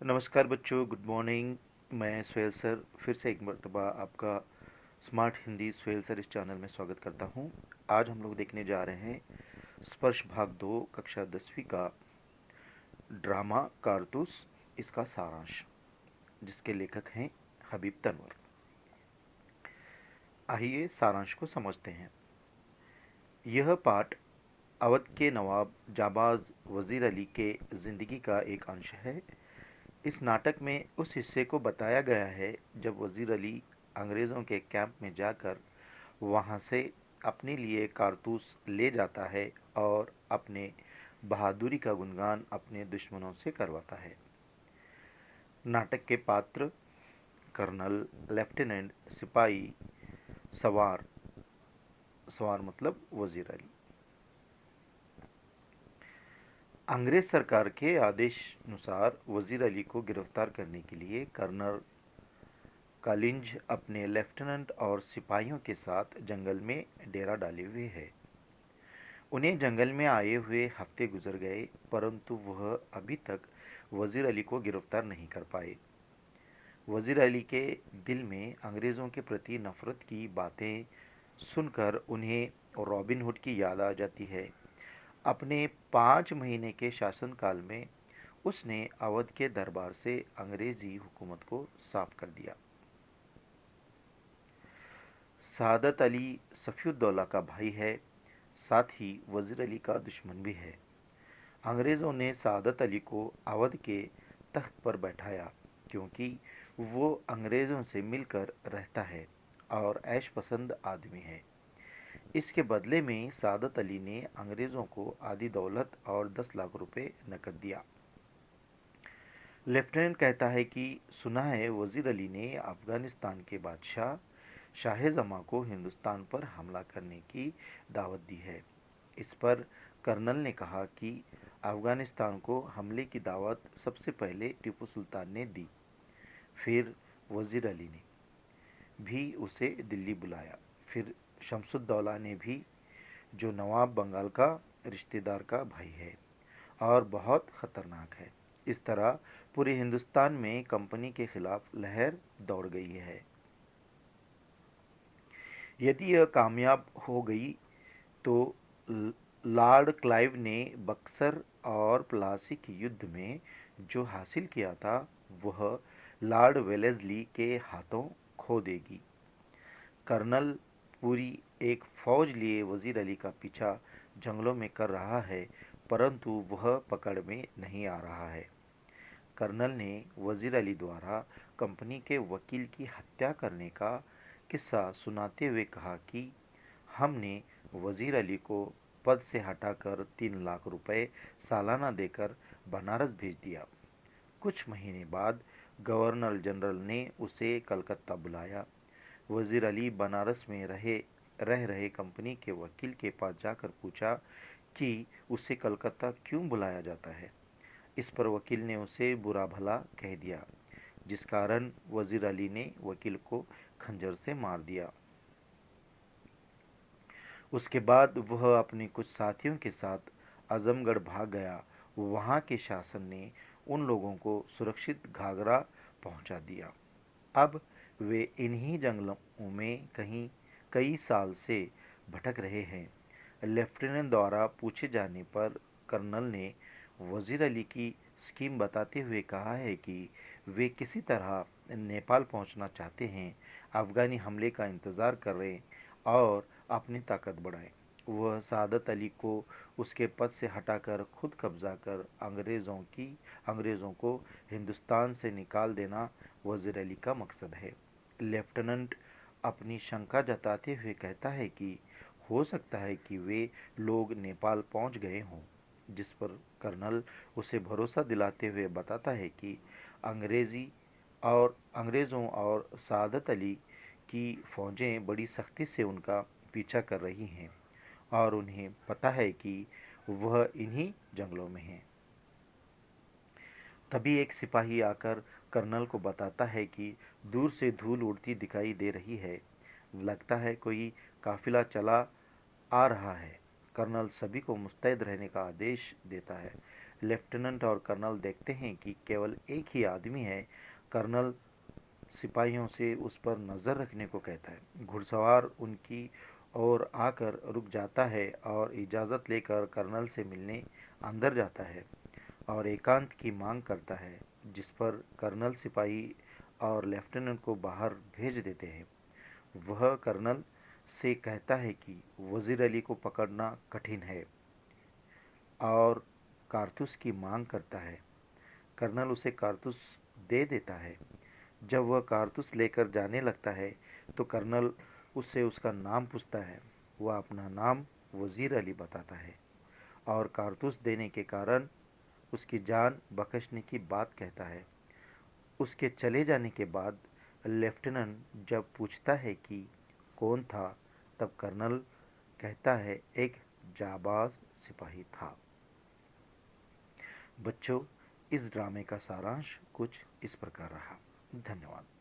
नमस्कार बच्चों, good morning. मैं सुहेल सर फिर से एक मरतबा आपका स्मार्ट हिंदी सुहेल सर इस चैनल में स्वागत करता हूं। आज हम लोग देखने जा रहे हैं स्पर्श भाग 2 कक्षा 10वीं का ड्रामा कारतूस, इसका सारांश, जिसके लेखक हैं हबीब तनवर। आइए सारांश को समझते हैं। यह पाठ अवध के नवाब जाबाज वजीर अली के ज़िंदगी का एक अंश है। इस नाटक में उस हिस्से को बताया गया है जब वजीर अली अंग्रेज़ों के कैंप में जाकर वहां से अपने लिए कारतूस ले जाता है और अपने बहादुरी का गुणगान अपने दुश्मनों से करवाता है। नाटक के पात्र कर्नल, लेफ्टिनेंट, सिपाही, सवार, सवार मतलब वजीर अली। अंग्रेज सरकार के आदेश अनुसार वजीर अली को गिरफ्तार करने के लिए कर्नल कालिंज अपने लेफ्टिनेंट और सिपाहियों के साथ जंगल में डेरा डाले हुए है। उन्हें जंगल में आए हुए हफ्ते गुजर गए, परंतु वह अभी तक वजीर अली को गिरफ्तार नहीं कर पाए। वजीर अली के दिल में अंग्रेज़ों के प्रति नफरत की बातें सुनकर उन्हें रॉबिन हुड की याद आ जाती है। अपने 5 महीने के शासनकाल में उसने अवध के दरबार से अंग्रेजी हुकूमत को साफ कर दिया। सादत अली सफ़ीउद्दौला का भाई है, साथ ही वजीर अली का दुश्मन भी है। अंग्रेज़ों ने सादत अली को अवध के तख्त पर बैठाया क्योंकि वो अंग्रेज़ों से मिलकर रहता है और ऐश पसंद आदमी है। इसके बदले में सादत अली ने अंग्रेज़ों को आधी दौलत और 10 लाख रुपए नकद दिया। लेफ्टिनेंट कहता है कि सुना है वजीर अली ने अफगानिस्तान के बादशाह शाह जमा को हिंदुस्तान पर हमला करने की दावत दी है। इस पर कर्नल ने कहा कि अफगानिस्तान को हमले की दावत सबसे पहले टीपू सुल्तान ने दी, फिर वजीर अली ने भी उसे दिल्ली बुलाया, फिर शमसुद्दौला ने भी, जो नवाब बंगाल का रिश्तेदार का भाई है और बहुत खतरनाक है। इस तरह पूरे हिंदुस्तान में कंपनी के खिलाफ लहर दौड़ गई है। यदि यह कामयाब हो गई तो लॉर्ड क्लाइव ने बक्सर और प्लासी के युद्ध में जो हासिल किया था वह लॉर्ड वेलेस्ली के हाथों खो देगी। कर्नल पूरी एक फौज लिए वजीर अली का पीछा जंगलों में कर रहा है, परंतु वह पकड़ में नहीं आ रहा है। कर्नल ने वजीर अली द्वारा कंपनी के वकील की हत्या करने का किस्सा सुनाते हुए कहा कि हमने वजीर अली को पद से हटाकर 3 लाख रुपए सालाना देकर बनारस भेज दिया। कुछ महीने बाद गवर्नर जनरल ने उसे कलकत्ता बुलाया। वजीर अली बनारस में रह रहे कंपनी के वकील के पास जाकर पूछा कि उसे कलकत्ता क्यों बुलाया जाता है। इस पर वकील ने उसे बुरा भला कह दिया, जिस कारण वजीर अली ने वकील को खंजर से मार दिया। उसके बाद वह अपने कुछ साथियों के साथ आजमगढ़ भाग गया। वहां के शासन ने उन लोगों को सुरक्षित घाघरा पहुंचा दिया। अब वे इन्हीं जंगलों में कहीं कई साल से भटक रहे हैं। लेफ्टिनेंट द्वारा पूछे जाने पर कर्नल ने वजीर अली की स्कीम बताते हुए कहा है कि वे किसी तरह नेपाल पहुंचना चाहते हैं, अफगानी हमले का इंतज़ार कर रहे हैं और अपनी ताकत बढ़ाएं। वह सादत अली को उसके पद से हटाकर खुद कब्जा कर अंग्रेज़ों को हिंदुस्तान से निकाल देना वजीर अली का मकसद है। लेफ्टिनेंट अपनी शंका जताते हुए कहता है कि हो सकता है कि वे लोग नेपाल पहुंच गए हों, जिस पर कर्नल उसे भरोसा दिलाते हुए बताता है कि अंग्रेज़ों और सादत अली की फ़ौजें बड़ी सख्ती से उनका पीछा कर रही हैं और उन्हें पता है कि वह इन्हीं जंगलों में हैं। तभी एक सिपाही आकर कर्नल को बताता है कि दूर से धूल उड़ती दिखाई दे रही है, लगता है कोई काफिला चला आ रहा है। कर्नल सभी को मुस्तैद रहने का आदेश देता है। लेफ्टिनेंट और कर्नल देखते हैं कि केवल एक ही आदमी है। कर्नल सिपाहियों से उस पर नज़र रखने को कहता है। घुड़सवार उनकी ओर आकर रुक जाता है और इजाज़त लेकर कर्नल से मिलने अंदर जाता है और एकांत की मांग करता है, जिस पर कर्नल सिपाही और लेफ्टिनेंट को बाहर भेज देते हैं। वह कर्नल से कहता है कि वज़ीर अली को पकड़ना कठिन है और कारतूस की मांग करता है। कर्नल उसे कारतूस दे देता है। जब वह कारतूस लेकर जाने लगता है तो कर्नल उससे उसका नाम पूछता है। वह अपना नाम वज़ीर अली बताता है और कारतूस देने के कारण उसकी जान बख्शने की बात कहता है। उसके चले जाने के बाद लेफ्टिनेंट जब पूछता है कि कौन था, तब कर्नल कहता है एक जाबाज सिपाही था। बच्चों, इस ड्रामे का सारांश कुछ इस प्रकार रहा। धन्यवाद।